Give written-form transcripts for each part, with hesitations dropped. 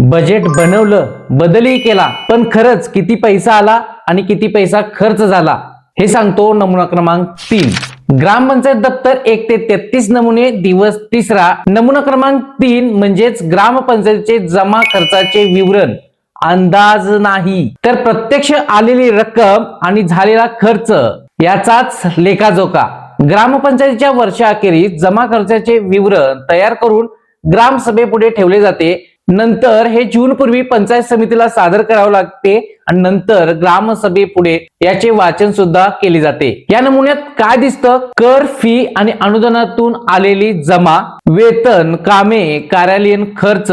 Budget बनवलं, बदलही केला, पण खरंच किती पैसा आला आणि किती पैसा खर्च झाला हे सांगतो नमुना क्रमांक 3. ग्रामपंचायत दप्तर 1 ते 33 नमुने, दिवस 3रा. नमुना क्रमांक 3 म्हणजेच ग्रामपंचायतीचे जमा खर्चाचे विवरण. अंदाज नाही तर प्रत्यक्ष आलेली रक्कम आणि झालेला खर्च याचाच लेखाजोखा. ग्रामपंचायतीच्या वर्षाअखेरीस जमा खर्चाचे विवरण तयार करून ग्रामसभेपुढे ठेवले जाते. नंतर हे जून पूर्वी पंचायत समितीला सादर करावे लागते आणि नंतर ग्रामसभेपुढे याचे वाचन सुद्धा केले जाते. या नमुन्यात काय दिसतं? कर, फी आणि अनुदानातून आलेली जमा, वेतन, कामे, कार्यालयीन खर्च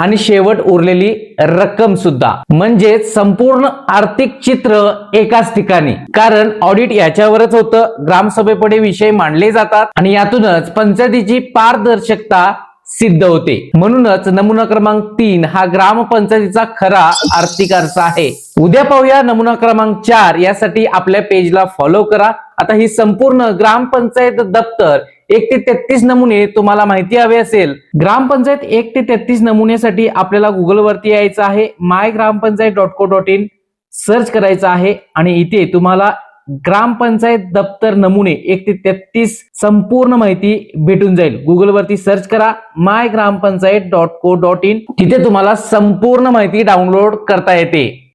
आणि शेवट उरलेली रक्कम सुद्धा. म्हणजे संपूर्ण आर्थिक चित्र एकाच ठिकाणी. कारण ऑडिट याच्यावरच होतं. ग्रामसभेपुढे विषय मांडले जातात आणि यातूनच पंचायतीची पारदर्शकता सिद्ध होते. म्हणूनच नमुना क्रमांक 3 हा ग्रामपंचायतीचा खरा आर्थिक अर्थ आहे. उद्या पाहूया नमुना क्रमांक 4. यासाठी आपल्या पेजला फॉलो करा. आता ही संपूर्ण ग्रामपंचायत दप्तर 1 ते 33 नमुने तुम्हाला माहिती हवे असेल, ग्रामपंचायत 1 ते 33 नमुन्यासाठी आपल्याला गुगल वरती यायचं आहे. mygramapanchayat.co.in सर्च करायचं आहे आणि इथे तुम्हाला ग्रामपंचायत दप्तर नमुने 1 ते 33 संपूर्ण माहिती भेटून जाईल. गुगल वरती सर्च करा mygramapanchayat.co.in. तिथे तुम्हाला संपूर्ण माहिती डाउनलोड करता येते.